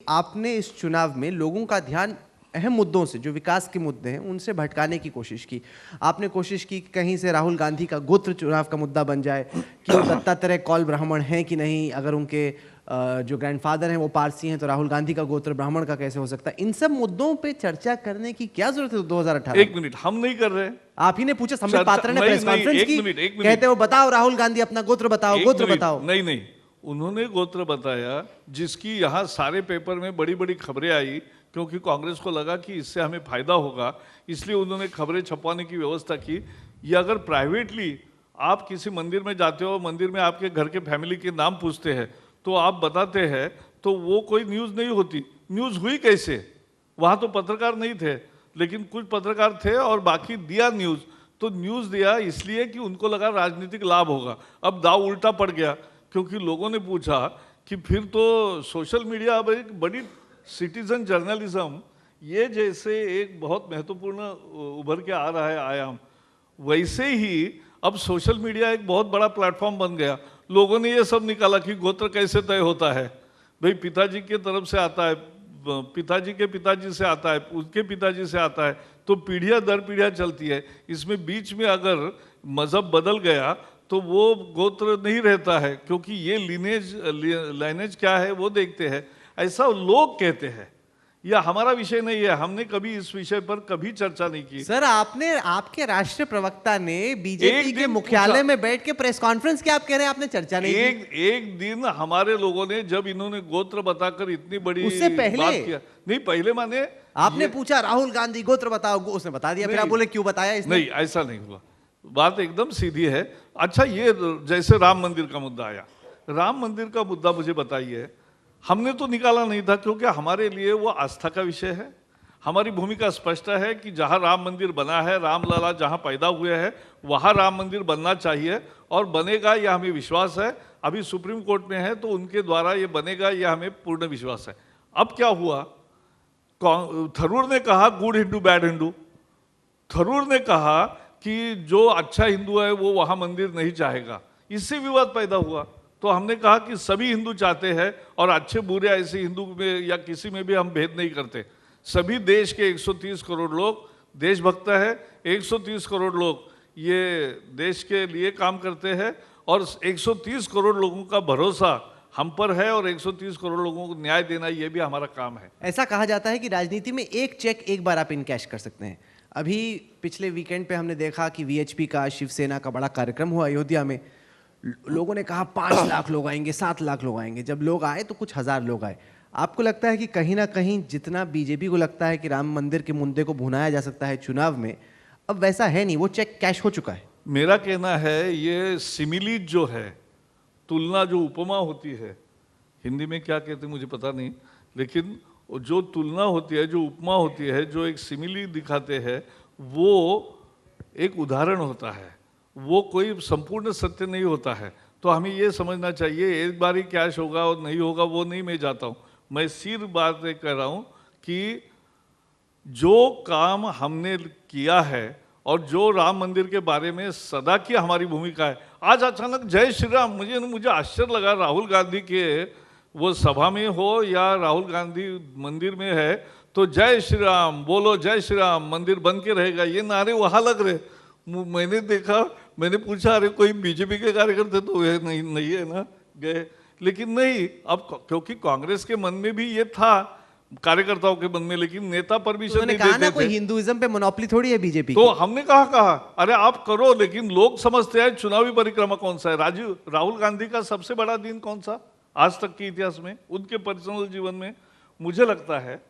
आपने इस चुनाव में लोगों का ध्यान अहम मुद्दों से, जो विकास के मुद्दे हैं, उनसे भटकाने की कोशिश की। आपने कोशिश की कि कहीं से राहुल गांधी का गोत्र चुनाव का मुद्दा बन जाए कि वो दत्तात्रेय कौल ब्राह्मण हैं कि नहीं, अगर उनके जो ग्रैंडफादर हैं वो पारसी हैं तो राहुल गांधी का गोत्र ब्राह्मण का कैसे हो सकता है। इन सब मुद्दों पे चर्चा करने की क्या जरूरत है 2018? एक मिनट, हम नहीं कर रहे। आप ही ने पूछा, संबित पात्रा ने प्रेस कॉन्फ्रेंस की, एक मिनट, कहते हो बताओ राहुल गांधी अपना गोत्र बताओ, गोत्र बताओ। नहीं, उन्होंने गोत्र बताया, जिसकी यहाँ सारे पेपर में बड़ी बड़ी खबरें आई, क्योंकि कांग्रेस को लगा कि इससे हमें फायदा होगा, इसलिए उन्होंने खबरें छपवाने की व्यवस्था की। ये अगर प्राइवेटली आप किसी मंदिर में जाते हो, मंदिर में आपके घर के फैमिली के नाम पूछते हैं तो आप बताते हैं, तो वो कोई न्यूज़ नहीं होती। न्यूज़ हुई कैसे? वहाँ तो पत्रकार नहीं थे, लेकिन कुछ पत्रकार थे और बाकी दिया न्यूज़। तो न्यूज़ दिया इसलिए कि उनको लगा राजनीतिक लाभ होगा। अब दाव उल्टा पड़ गया, क्योंकि लोगों ने पूछा कि फिर तो सोशल मीडिया अब एक बड़ी सिटीजन जर्नलिज्म, ये जैसे एक बहुत महत्वपूर्ण उभर के आ रहा है आयाम, वैसे ही अब सोशल मीडिया एक बहुत बड़ा प्लेटफॉर्म बन गया। लोगों ने ये सब निकाला कि गोत्र कैसे तय होता है। भाई पिताजी के तरफ से आता है, पिताजी के पिताजी से आता है, उसके पिताजी से आता है, तो पीढ़ियां दर पीढ़ियां चलती है। इसमें बीच में अगर मजहब बदल गया तो वो गोत्र नहीं रहता है, क्योंकि ये लाइनेज क्या है वो देखते हैं, ऐसा लोग कहते हैं। यह हमारा विषय नहीं है, हमने कभी इस विषय पर कभी चर्चा नहीं की। सर, आपके राष्ट्रीय प्रवक्ता ने बीजेपी के मुख्यालय में बैठ के प्रेस कॉन्फ्रेंस की, आप कह रहे हैं आपने चर्चा नहीं की? एक दिन हमारे लोगों ने, जब इन्होंने गोत्र बताकर इतनी बड़ी उससे पहले बात किया, नहीं पहले माने आपने पूछा राहुल गांधी गोत्र बताओ, उसने बता दिया, फिर आप बोले क्यों बताया इसने? नहीं, ऐसा नहीं हुआ, बात एकदम सीधी है। अच्छा, ये जैसे राम मंदिर का मुद्दा आया, राम मंदिर का मुद्दा मुझे बताइए। हमने तो निकाला नहीं था, क्योंकि हमारे लिए वो आस्था का विषय है। हमारी भूमिका स्पष्ट है कि जहाँ राम मंदिर बना है, राम लला जहाँ पैदा हुए हैं, वहाँ राम मंदिर बनना चाहिए और बनेगा, यह हमें विश्वास है। अभी सुप्रीम कोर्ट में है तो उनके द्वारा ये बनेगा, यह हमें पूर्ण विश्वास है। अब क्या हुआ, थरूर ने कहा गुड हिंदू बैड हिंदू। थरूर ने कहा कि जो अच्छा हिंदू है वो वहाँ मंदिर नहीं चाहेगा, इससे विवाद पैदा हुआ। तो हमने कहा कि सभी हिंदू चाहते हैं, और अच्छे बुरे ऐसे हिंदू में या किसी में भी हम भेद नहीं करते। सभी देश के 130 करोड़ लोग देशभक्त हैं, 130 करोड़ लोग ये देश के लिए काम करते हैं, और 130 करोड़ लोगों का भरोसा हम पर है, और 130 करोड़ लोगों को न्याय देना ये भी हमारा काम है। ऐसा कहा जाता है कि राजनीति में एक चेक एक बार आप इनकैश कर सकते हैं। अभी पिछले वीकेंड पे हमने देखा कि वीएचपी का, शिवसेना का बड़ा कार्यक्रम हुआ अयोध्या में। लोगों ने कहा 5 लाख लोग आएंगे, 7 लाख लोग आएंगे। जब लोग आए तो कुछ हजार लोग आए। आपको लगता है कि कहीं ना कहीं जितना बीजेपी को लगता है कि राम मंदिर के मुद्दे को भुनाया जा सकता है चुनाव में, अब वैसा है नहीं, वो चेक कैश हो चुका है? मेरा कहना है ये सिमिलीज जो है, तुलना जो उपमा होती है, हिंदी में क्या कहते हैं मुझे पता नहीं, लेकिन जो तुलना होती है, जो उपमा होती है, जो एक सिमिली दिखाते हैं, वो एक उदाहरण होता है, वो कोई संपूर्ण सत्य नहीं होता है। तो हमें ये समझना चाहिए एक बार ही कैश होगा और नहीं होगा वो नहीं मैं जाता हूँ। मैं सिर्फ बात कह रहा हूँ कि जो काम हमने किया है और जो राम मंदिर के बारे में सदा की हमारी भूमिका है, आज अचानक जय श्री राम, मुझे आश्चर्य लगा। राहुल गांधी के वो सभा में हो या राहुल गांधी मंदिर में है तो जय श्री राम बोलो, जय श्री राम, मंदिर बन के रहेगा, ये नारे वहाँ लग रहे। मैंने देखा, मैंने पूछा अरे कोई बीजेपी के कार्यकर्ता तो वे नहीं है ना, गए, लेकिन नहीं। अब क्योंकि कांग्रेस के मन में भी ये था, कार्यकर्ताओं के मन में, लेकिन नेता परमिशन नहीं देते थे। कोई हिंदुइज्म पे मोनोपोली थोड़ी है बीजेपी तो हमने कहा अरे आप करो, लेकिन लोग समझते हैं चुनावी परिक्रमा कौन सा है। राहुल गांधी का सबसे बड़ा दिन कौन सा आज तक के इतिहास में, उनके पर्सनल जीवन में? मुझे लगता है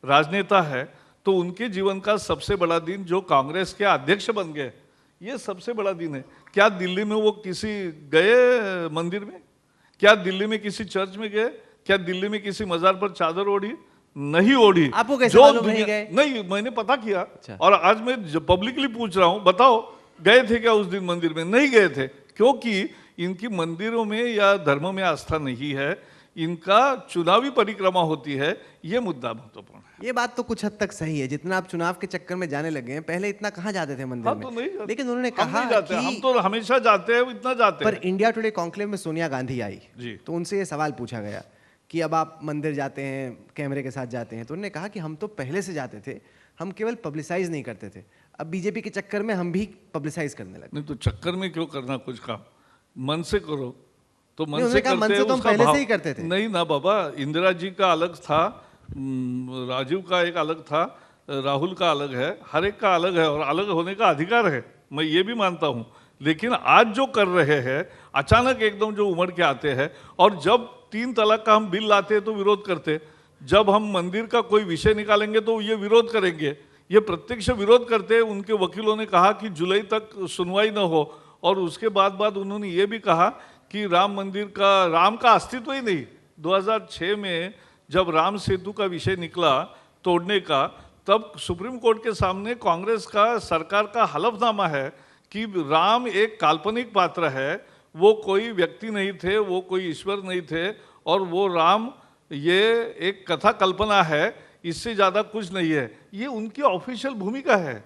राजनेता है तो उनके जीवन का सबसे बड़ा दिन जो कांग्रेस के अध्यक्ष बन गए, ये सबसे बड़ा दिन है। क्या दिल्ली में वो किसी गए मंदिर में? क्या दिल्ली में किसी चर्च में गए? क्या दिल्ली में किसी मजार पर चादर ओढ़ी? नहीं ओढ़ी। आपको कैसे मालूम नहीं गए? नहीं, मैंने पता किया। अच्छा। और आज मैं पब्लिकली पूछ रहा हूं, बताओ गए थे क्या उस दिन मंदिर में? नहीं गए थे, क्योंकि इनकी मंदिरों में या धर्म में आस्था नहीं है, इनका चुनावी परिक्रमा होती है, ये मुद्दा महत्वपूर्ण है। ये बात तो कुछ हद तक सही है। जितना आप चुनाव के चक्कर में जाने लगे हैं, पहले इतना कहाँ जाते थे मंदिर में? तो नहीं जाते। लेकिन उन्होंने कहा कि हम तो हमेशा जाते हैं, इतना जाते पर हैं। इंडिया टुडे कॉन्क्लेव में सोनिया गांधी आई जी, तो उनसे ये सवाल पूछा गया कि अब आप मंदिर जाते हैं कैमरे के साथ जाते हैं, तो उन्होंने कहा कि हम तो पहले से जाते थे, हम केवल पब्लिसाइज नहीं करते थे, अब बीजेपी के चक्कर में हम भी पब्लिसाइज करने लगे। नहीं तो चक्कर में क्यों करना कुछ काम, मन से करो। तो मन नहीं, से उन्होंने कहा मन करते से तो हम उसका पहले भाव से ही करते थे। नहीं ना बाबा, इंदिरा जी का अलग था, राजीव का एक अलग था, राहुल का अलग है, हर एक का अलग है और अलग होने का अधिकार है, मैं ये भी मानता हूँ। लेकिन आज जो कर रहे हैं अचानक एकदम जो उमड़ के आते हैं, और जब 3 तलाक का हम बिल लाते हैं तो विरोध करते, जब हम मंदिर का कोई विषय निकालेंगे तो ये विरोध करेंगे, ये प्रत्यक्ष विरोध करते। उनके वकीलों ने कहा कि जुलाई तक सुनवाई न हो, और उसके बाद उन्होंने ये भी कहा कि राम मंदिर का, राम का अस्तित्व ही नहीं। 2006 में जब राम सेतु का विषय निकला तोड़ने का, तब सुप्रीम कोर्ट के सामने कांग्रेस का, सरकार का हलफनामा है कि राम एक काल्पनिक पात्र है, वो कोई व्यक्ति नहीं थे, वो कोई ईश्वर नहीं थे, और वो राम ये एक कथा कल्पना है, इससे ज़्यादा कुछ नहीं है। ये उनकी ऑफिशियल भूमिका है।